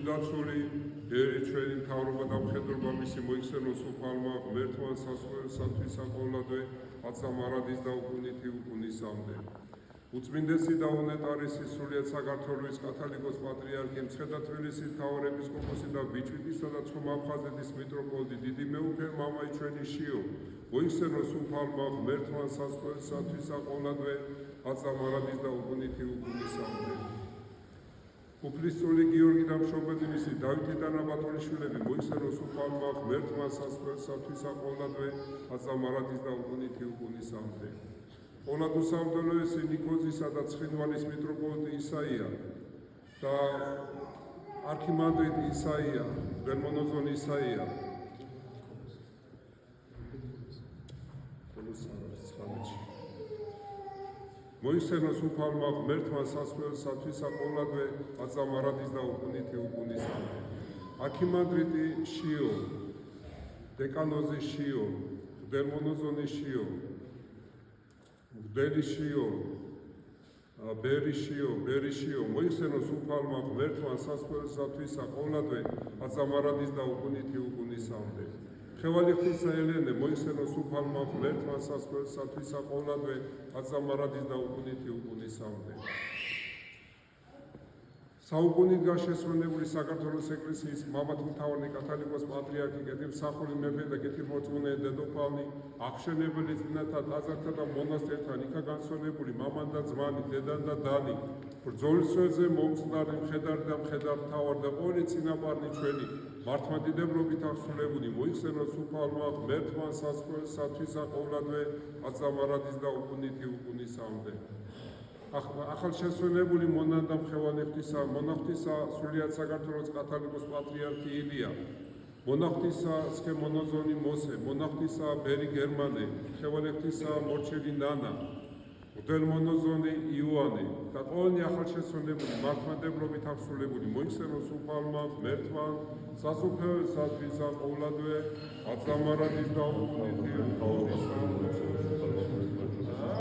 გულდაცული ერი ჩვენი მთავრობა და მხედრობა მისი მოიხსენოს უფალმა ღმერთმა სასულიეროთათვის საყოველთაო ათსა მარადის და უკუნითი უკუნისამდე. უწმინდესი და უნეტარესი სრულიად საქართველოს კათოლიკოს პატრიარქი მცხეთა თბილისის მთავარ ეპისკოპოსი და ბიჭვინთისა და ცხმა-აფხაზეთის მიტროპოლიტი დიდი მეუფე მამაი ჩვენი შიო მოიხსენოს უფალმა ღმერთმა სასულიეროთათვის საყოველთაო ათსა მარადის და უკუნითი უკუნისამდე. უფლისწული გიორგი და მშობელი მისი დავითი და ნაბატონიშვილები მოიხსენოს უფალმა ღმერთმა სასულიეროთათვის საყოველთაო ათსა მარადის და უკუნითი უკუნისამდე. ყოლადოსამდელოესი ნიქოზისა და ცხინვალის მიტროპოლიტი ისაია და არქიმანდრიტი ისაია, ბელმონოზონი ისაია მოიხსენოს უფალმა ღმერთმა სასულიეროთათვის საყოველთაო ათსა მარადის და უკუნითი უკუნისამდე. არქიმანდრიტი შიო, დეკანოზი შიო, ბელმონოზონი შიო, ბერი შიო, ბერი შიო მოიხსენოს უფალმა ღმერთმა სასულიეროთათვის საყოველთაო ათსა მარადის და უკუნითი უკუნისამდე. ხევალი ღვთისა ელენე მოიხსენოს უფალმა ღმერთმა სასულიეროთათვის საყოველთაო ათსა მარადის და უკუნითი უკუნისამდე. საუკუნით გაშესრულებული საქართველოს ეკლესიის მამათმთავარი კათოლიკოს პატრიარქი კეთილმსახური მეფე და კეთილმორწმუნე დედოფალი აღშენებელი წმინდანთა ტაძართა და მონასტერთან იქაგანსონებული მამან და ძმანი დედან და დანი ბრძოლის ველზე მომწყდარი მხედარი და მხედართმთავარი და ყოველი წინაპარნი ჩვენი მართლმადიდებლობით აღსრულებული მოიხსენოს უფალმა ღმერთმა სასულიეროთათვის საყოველთაო ათსა მარადის და უკუნითი უკუნისამდე. ახალშესრულებული მონან და მხევალი ღვთისა მონახტისა სრულიად საქართველოს კათოლიკოს პატრიარქი ილია მონახტისა სქემონოზონი მოსე მონახტისა ბერი გერმანე მხევალი ღვთისა მორჩილი ნანა მღვდელმონოზონი იოანე და ყოველი ახალშესრულებული მართლმადიდებლობით აღსრულებული მოიხსენოს უფალმა ღმერთმა სასულიეროთათვის საყოველთაო ათსა მარადის და უკუნითი უკუნისამდე.